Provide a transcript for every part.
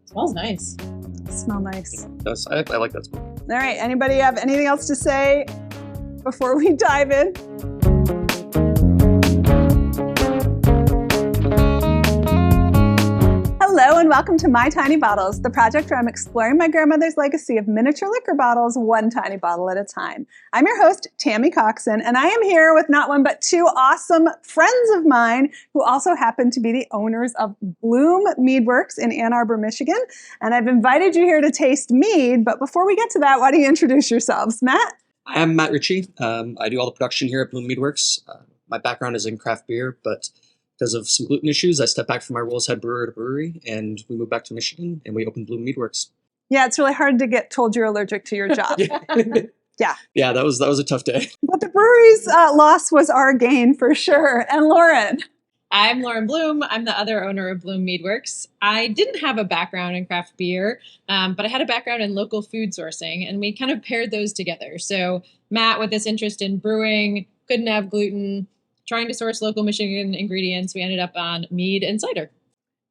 Smells nice. Smell nice. I like that smell. All right, anybody have anything else to say before we dive in? Hello and welcome to My Tiny Bottles, the project where I'm exploring my grandmother's legacy of miniature liquor bottles, one tiny bottle at a time. I'm your host, Tammy Coxon, and I am here with not one but two awesome friends of mine who also happen to be the owners of Bloom Mead Works in Ann Arbor, Michigan. And I've invited you here to taste mead, but before we get to that, why don't you introduce yourselves? Matt? I'm Matt Ritchie. I do all the production here at Bloom Mead Works. My background is in craft beer, but because of some gluten issues, I stepped back from my role as head brewer at a brewery, and we moved back to Michigan, and we opened Bloom Mead Works. Yeah, it's really hard to get told you're allergic to your job. Yeah. Yeah, that was a tough day. But the brewery's loss was our gain for sure. And Lauren? I'm Lauren Bloom. I'm the other owner of Bloom Mead Works. I didn't have a background in craft beer, but I had a background in local food sourcing, and we kind of paired those together. So Matt, with this interest in brewing, couldn't have gluten, trying to source local Michigan ingredients, we ended up on mead and cider.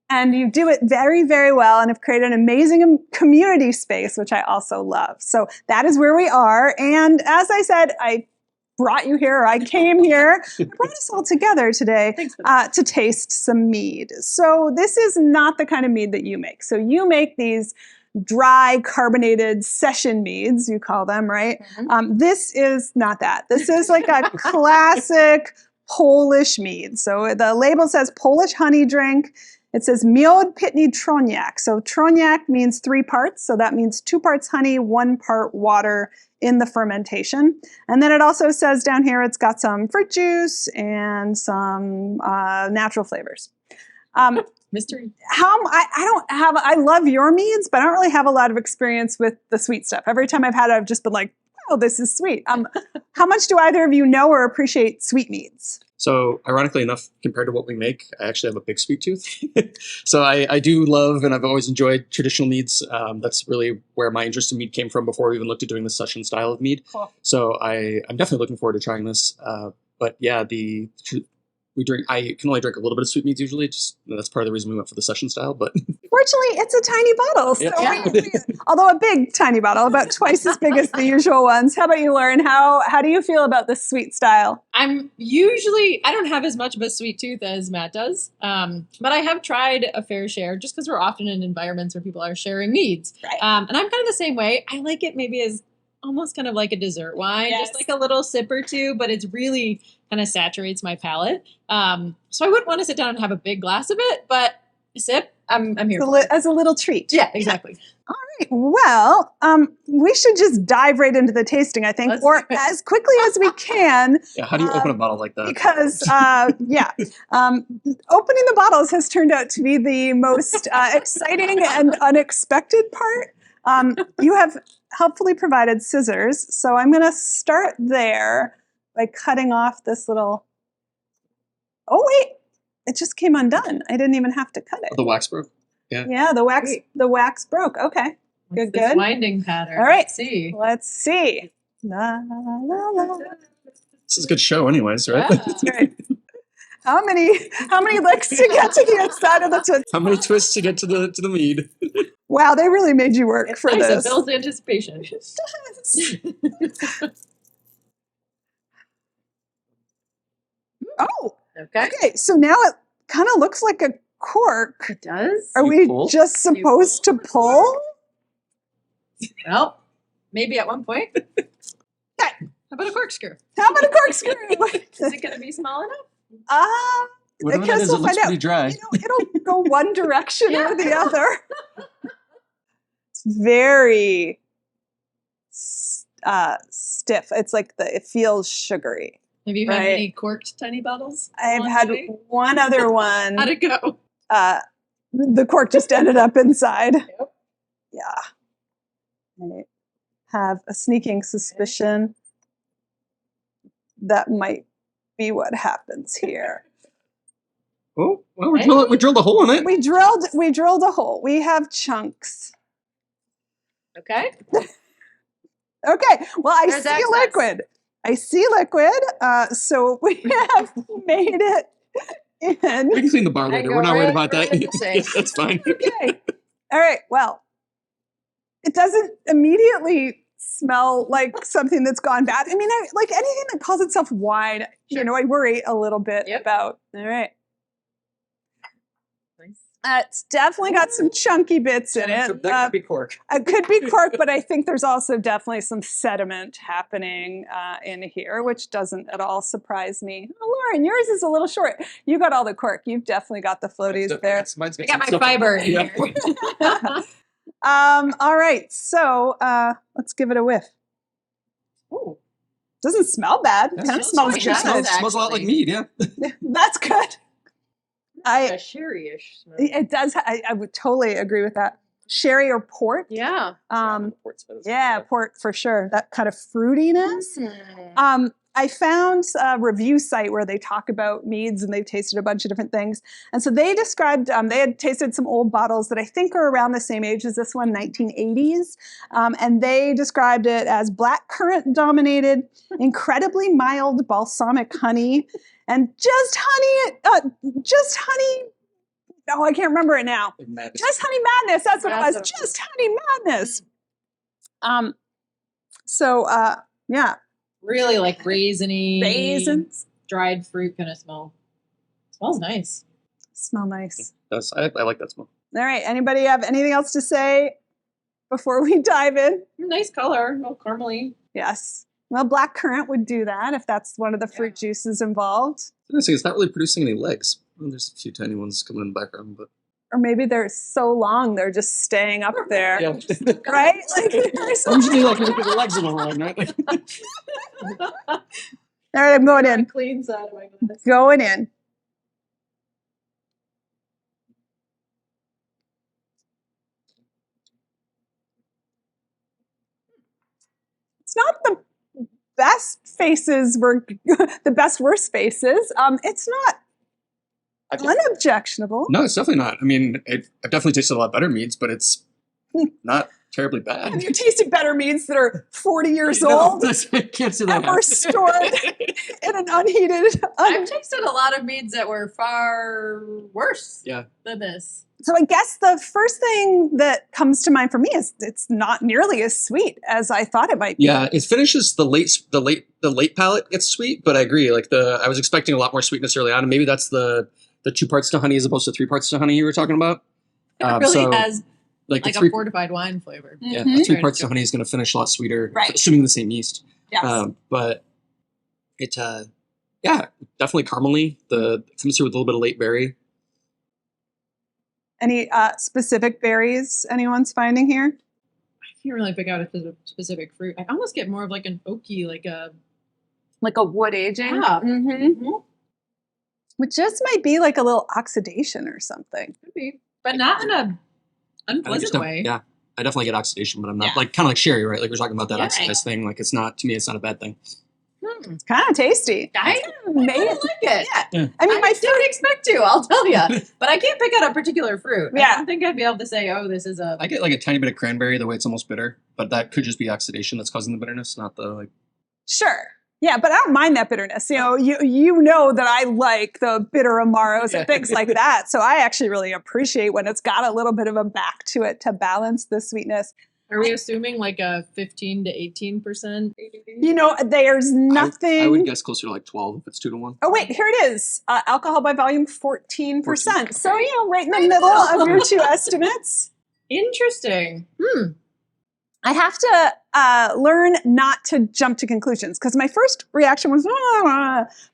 And you do it very, very well and have created an amazing community space, which I also love. So that is where we are. And as I said, I brought you here, or I came here, I brought us all together today to taste some mead. So this is not the kind of mead that you make. So you make these dry carbonated session meads, you call them, right? Mm-hmm. This is not that. This is like a classic Polish mead. So the label says Polish honey drink. It says Miod Pitny Troniak. So Troniak means 3 parts. So that means 2 parts honey, 1 part water in the fermentation. And then it also says down here it's got some fruit juice and some natural flavors. Mystery. I love your meads, but I don't really have a lot of experience with the sweet stuff. Every time I've had it, I've just been like, oh, this is sweet. How much do either of you know or appreciate sweet meads? So ironically enough, compared to what we make, I actually have a big sweet tooth. So I do love, and I've always enjoyed traditional meads. That's really where my interest in mead came from before we even looked at doing the session style of mead. Cool. So I'm definitely looking forward to trying this. But yeah, I can only drink a little bit of sweet meads usually. That's part of the reason we went for the session style. But fortunately, it's a tiny bottle. So yeah. Although a big tiny bottle, about twice as big as the usual ones. How about you, Lauren? How do you feel about the sweet style? I don't have as much of a sweet tooth as Matt does, but I have tried a fair share just because we're often in environments where people are sharing meads. Right. And I'm kind of the same way. I like it maybe as almost kind of like a dessert wine, just like a little sip or two, but it's really kind of saturates my palate. So I wouldn't want to sit down and have a big glass of it, but a sip, I'm here as a little treat. Yeah, exactly. All right. Well, we should just dive right into the tasting, I think, or as quickly as we can. Yeah, how do you open a bottle like that? Because, opening the bottles has turned out to be the most exciting and unexpected part. You have helpfully provided scissors, so I'm going to start there by cutting off this little. Oh wait, it just came undone. I didn't even have to cut it. The wax broke. Yeah. Yeah, the wax broke. Okay, What's good. This winding pattern. All right, Let's see. La, la, la. This is a good show, anyways, right? Yeah. That's right. How many licks to get to the inside of the twist? How many twists to get to the mead? Wow, they really made you work for this. It builds anticipation. Oh, okay. So now it kind of looks like a cork. It does. Are we just supposed to pull? Well, maybe at one point. Okay. How about a corkscrew? How about a corkscrew? Is it going to be small enough? I guess we'll find out. Pretty dry. It'll go one direction or the other. It's very stiff. It's like it feels sugary. Have you had any corked tiny bottles? I've had one other one. How'd it go? The cork just ended up inside. Yep. Yeah. I have a sneaking suspicion that might be what happens here. Oh, well, we drilled a hole in it. We drilled a hole. We have chunks. Okay. Okay. Well, I see liquid. So we have made it in. We can clean the bar later. We're not worried about that. Yeah, that's fine. Okay. All right. Well, it doesn't immediately smell like something that's gone bad. I mean, like anything that calls itself wine, Sure. I worry a little bit Yep. about. All right. Nice. It's definitely got some chunky bits in it. That could be cork. It could be cork, but I think there's also definitely some sediment happening in here, which doesn't at all surprise me. Oh, Lauren, yours is a little short. You got all the cork. You've definitely got the floaties there. Mine's I got my fiber in Yeah. here. All right, so let's give it a whiff. Ooh. Doesn't smell bad. Yeah, Kind of smells smells like good. that. Smells a lot like mead, yeah. That's good. A sherry-ish smell. It does. I would totally agree with that. Sherry or port. Yeah. Yeah, port for sure. That kind of fruitiness. Mm. I found a review site where they talk about meads and they've tasted a bunch of different things. And so they described, they had tasted some old bottles that I think are around the same age as this one, 1980s. And they described it as black currant dominated, incredibly mild balsamic honey, and just honey. Oh, I can't remember it now. Just honey madness. That's what it was. That's Just honey madness. Yeah. Really like raisiny, Raisins. dried fruit kind of smell. Smells nice. Smell nice. I like that smell. All right. Anybody have anything else to say before we dive in? Nice color, no caramely. Yes. Well, black currant would do that if that's one of the fruit juices involved. It's not really producing any legs. Well, there's a few tiny ones coming in the background, but Or maybe they're so long they're just staying up there. yeah. Right? Like, there's Usually, like look at the legs in the line, right? all right, I'm going in. Clean side of my glass. Going in. It's not the best faces were the best worst faces. It's not unobjectionable. No, it's definitely not. I mean, I've definitely tasted a lot better meads, but it's not terribly bad. Have you tasted better meats that are 40 years No, old I can't say that. and were stored in an unheated? I've tasted a lot of meads that were far worse Yeah. than this. So I guess the first thing that comes to mind for me is it's not nearly as sweet as I thought it might be. Yeah, it finishes the late palate gets sweet, but I agree. Like I was expecting a lot more sweetness early on, and maybe that's the 2 parts to honey as opposed to 3 parts to honey you were talking about. It really so, has like like the 3 a fortified wine flavor. yeah, Mhm. the 3 parts to honey is going to finish a lot sweeter, Right. assuming the same yeast. Yes. But it, yeah, definitely caramely. It comes through with a little bit of late berry. Any specific berries anyone's finding here? I can't really pick out a specific fruit. I almost get more of like an oaky, like a Like a wood aging? Yeah. Mhm. Which just might be like a little oxidation or something. could be, but not in a I think unpleasant it's way. yeah, I definitely get oxidation, but I'm not Yeah. like kind of like sherry, right? Like we're talking about that Yeah. oxidized thing. Like it's not, to me, it's not a bad thing. It's kind of tasty. I Maybe. really like it. Yeah. Yeah. I mean, my didn't expect to, I'll tell you. But I can't pick out a particular fruit. Yeah. I don't think I'd be able to say, oh, this is a... I get like a tiny bit of cranberry the way it's almost bitter, but that could just be oxidation that's causing the bitterness, not the like. Sure. Yeah, but I don't mind that bitterness. You know that I like the bitter amaros and things like that. So I actually really appreciate when it's got a little bit of a back to it to balance the sweetness. Are we assuming like a 15 to 18%? There's nothing. I would guess closer to like 12 if it's 2 to 1. Oh, wait, here it is. Alcohol by volume, 14%. 14. So, right in the middle of your 2 estimates. Interesting. I have to learn not to jump to conclusions because my first reaction was,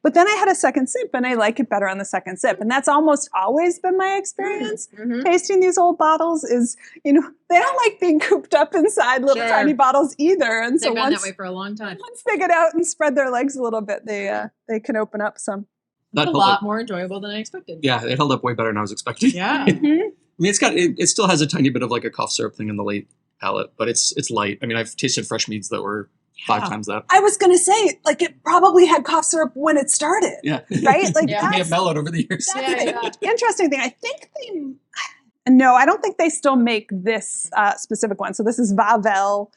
but then I had a second sip and I like it better on the second sip. And that's almost always been my experience. Mm-hmm. Tasting these old bottles is, they don't like being cooped up inside little Sure. tiny bottles either. And so They've been once that way for a long time. they get out and spread their legs a little bit, they can open up some. That It's a held lot up. more enjoyable than I expected. Yeah, it held up way better than I was expecting. Yeah. I mean, it still has a tiny bit of like a cough syrup thing in the late palate, but it's light. I mean, I've tasted fresh meads that were 5 Yeah. times that. I was going to say, like, it probably had cough syrup when it started, Yeah. right? Like, Yeah. It may that's have mellowed over the years. the interesting thing. I think no, I don't think they still make this specific one. So this is Vavel,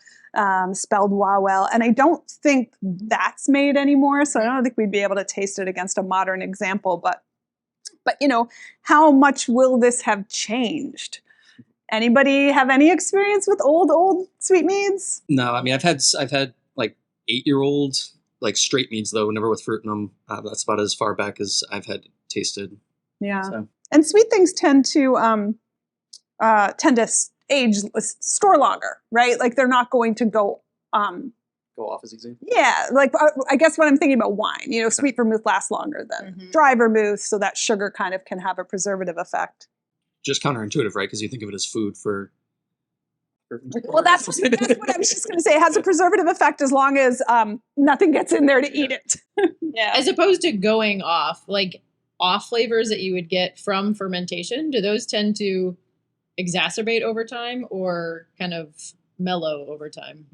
spelled Wawel, and I don't think that's made anymore. So I don't think we'd be able to taste it against a modern example. But how much will this have changed? Anybody have any experience with old sweet meads? No, I mean I've had like 8-year-old like straight meads though, never with fruit in them. That's about as far back as I've had tasted. Yeah, So. and sweet things tend to age store longer, right? Like they're not going to go. Go off as easy. Yeah, like I guess when I'm thinking about wine, you know, sweet vermouth lasts longer than dry vermouth, so that sugar kind of can have a preservative effect. Just counterintuitive, right? Because you think of it as food for well, that's what I was just going to say. It has a preservative effect as long as nothing gets in there to eat it. Yeah. As opposed to going off, like off flavors that you would get from fermentation, do those tend to exacerbate over time or kind of mellow over time?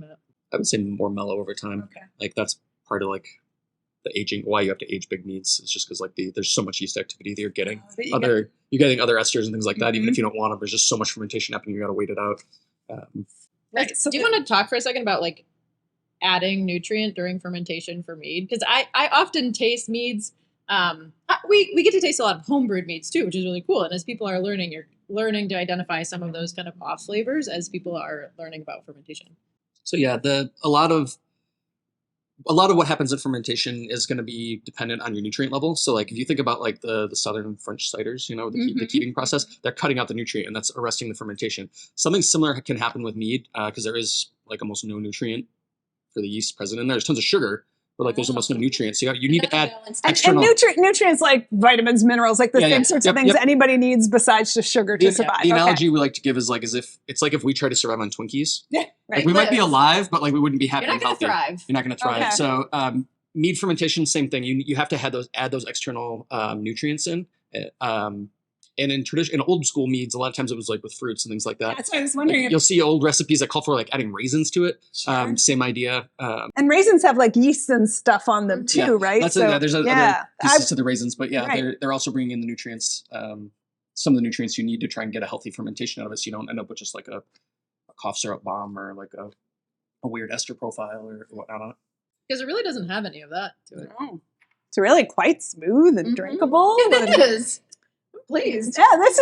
I would say more mellow over time. Okay. Like that's part of like the aging, why you have to age big meads. It's just because like there's so much yeast activity that you're getting. You're getting other esters and things like that. Even if you don't want them, there's just so much fermentation happening. You got to wait it out. Right. So do you want to talk for a second about like adding nutrient during fermentation for mead? Because I often taste meads. We get to taste a lot of homebrewed meads too, which is really cool. And as people are learning, you're learning to identify some of those kind of off flavors as people are learning about fermentation. So yeah, a lot of what happens in fermentation is going to be dependent on your nutrient level. So like if you think about like the southern French ciders, you know, the keating process, they're cutting out the nutrient and that's arresting the fermentation. Something similar can happen with mead because there is like almost no nutrient for the yeast present in there. There's tons of sugar, but like there's almost no nutrients. So you need to add external nutrients like vitamins, minerals, like the same sorts of things anybody needs besides just sugar to survive. The analogy we like to give is like as if it's like if we try to survive on Twinkies. Yeah, right. Like we might be alive, but like we wouldn't be happy. You're not going to thrive. You're not going to thrive. Okay. So mead fermentation, same thing. You have to add those external nutrients in. And in old school meads, a lot of times it was like with fruits and things like that. That's what I was wondering. Like, you'll see old recipes that call for like adding raisins to it. Sure. Same idea. And raisins have like yeast and stuff on them too, right? There's other pieces to the raisins, but they're also bringing in the nutrients, some of the nutrients you need to try and get a healthy fermentation out of it, so you don't end up with just like a cough syrup bomb or like a weird ester profile or whatnot on it. Because it really doesn't have any of that to it. No. It's really quite smooth and drinkable. It is. Please. Yeah, this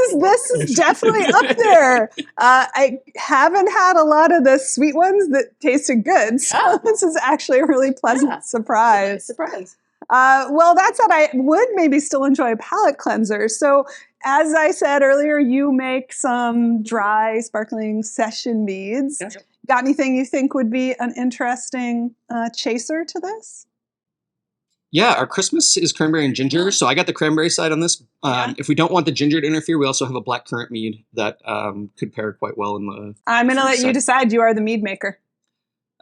is definitely up there. I haven't had a lot of the sweet ones that tasted good, so this is actually a really pleasant surprise. Well, that said, I would maybe still enjoy a palate cleanser. So, as I said earlier, you make some dry, sparkling session meads. Yeah. Got anything you think would be an interesting chaser to this? Yeah, our Christmas is cranberry and ginger, so I got the cranberry side on this. If we don't want the ginger to interfere, we also have a black currant mead that could pair quite well in the. I'm going to let you decide. You are the mead maker.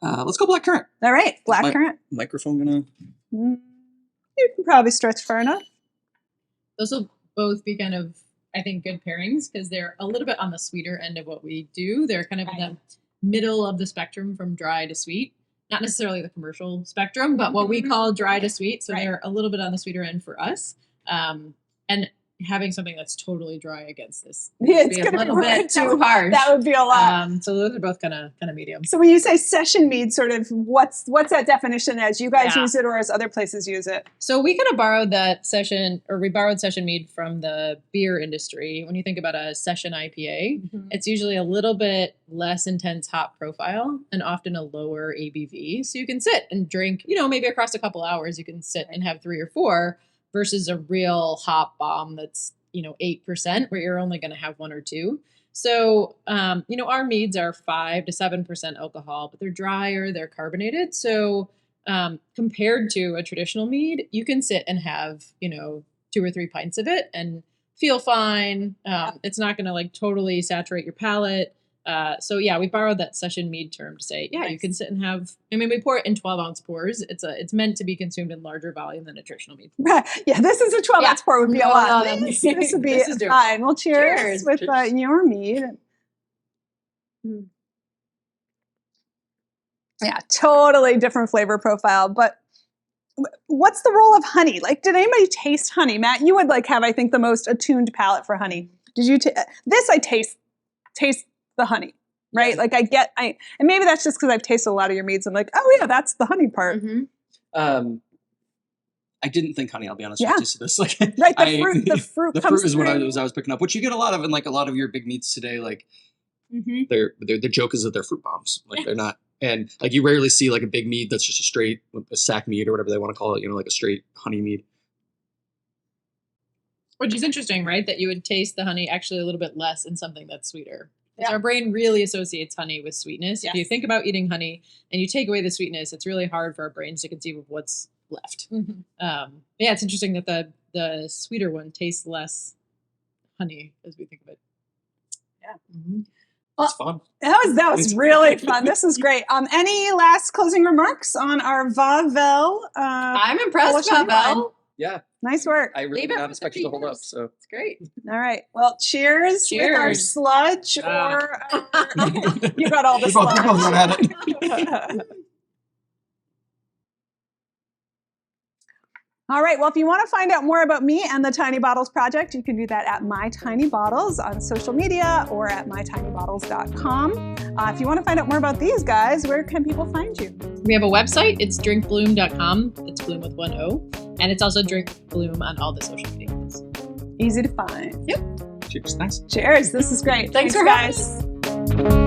Let's go black currant. All right, black currant. Microphone gonna. You can probably stretch far enough. Those will both be kind of, I think, good pairings because they're a little bit on the sweeter end of what we do. They're kind of in the middle of the spectrum from dry to sweet. Not necessarily the commercial spectrum, but what we call dry to sweet. So they're a little bit on the sweeter end for us. And having something that's totally dry against this it's be a little bit too harsh. That would be a lot. So those are both kind of medium. So when you say session mead, sort of what's that definition as? You guys use it or as other places use it? So we kind of borrowed we borrowed session mead from the beer industry. When you think about a session IPA, it's usually a little bit less intense hop profile and often a lower ABV. So you can sit and drink, maybe across a couple hours, you can sit and have 3 or 4 versus a real hop bomb that's, 8% where you're only going to have 1 or 2. So, our meads are 5 to 7% alcohol, but they're drier, they're carbonated. So compared to a traditional mead, you can sit and have, 2 or 3 pints of it and feel fine. It's not going to like totally saturate your palate. We borrowed that session mead term to say, you can sit and have, we pour it in 12-ounce pours. It's meant to be consumed in larger volume than a traditional mead. Right. Yeah, this is a 12-ounce pour would be a lot. This would be fine. Well, cheers with your mead. Yeah, totally different flavor profile. But what's the role of honey? Like, did anybody taste honey? Matt, you would have, I think, the most attuned palate for honey. Did you? I taste the honey, right? Like and maybe that's just because I've tasted a lot of your meads. I'm like, oh yeah, that's the honey part. I didn't think honey. I'll be honest with you. So this, right, the fruit. The fruit is what I was picking up, which you get a lot of in like a lot of your big meats today. Like Mhm. The joke is that they're fruit bombs. Like they're not, and like you rarely see like a big mead that's just a sack mead or whatever they want to call it. Like a straight honey mead. Which is interesting, right? That you would taste the honey actually a little bit less in something that's sweeter. Because Yeah. our brain really associates honey with sweetness. If you Yes. think about eating honey and you take away the sweetness, it's really hard for our brains to conceive of what's left. Mhm. Yeah, it's interesting that the sweeter one tastes less honey as we think of it. Yeah. Mm-hmm. It's fun. That was really fun. This is great. Any last closing remarks on our Vavel? I'm impressed, Polish Pavel. Yeah, Nice work. I really Leave did it not for expect 30 you to hold up. years. So It's great. All right. Well, cheers with our Cheers. sludge. Or you got all the we both run at it. sludge. All right. Well, if you want to find out more about me and the Tiny Bottles Project, you can do that at My Tiny Bottles on social media or at mytinybottles.com. If you want to find out more about these guys, where can people find you? We have a website. It's drinkbloom.com. It's Bloom with one O. And it's also Drink Bloom on all the social media. Easy to find. Cheers. Thanks. Cheers. This is great. Thanks for having guys.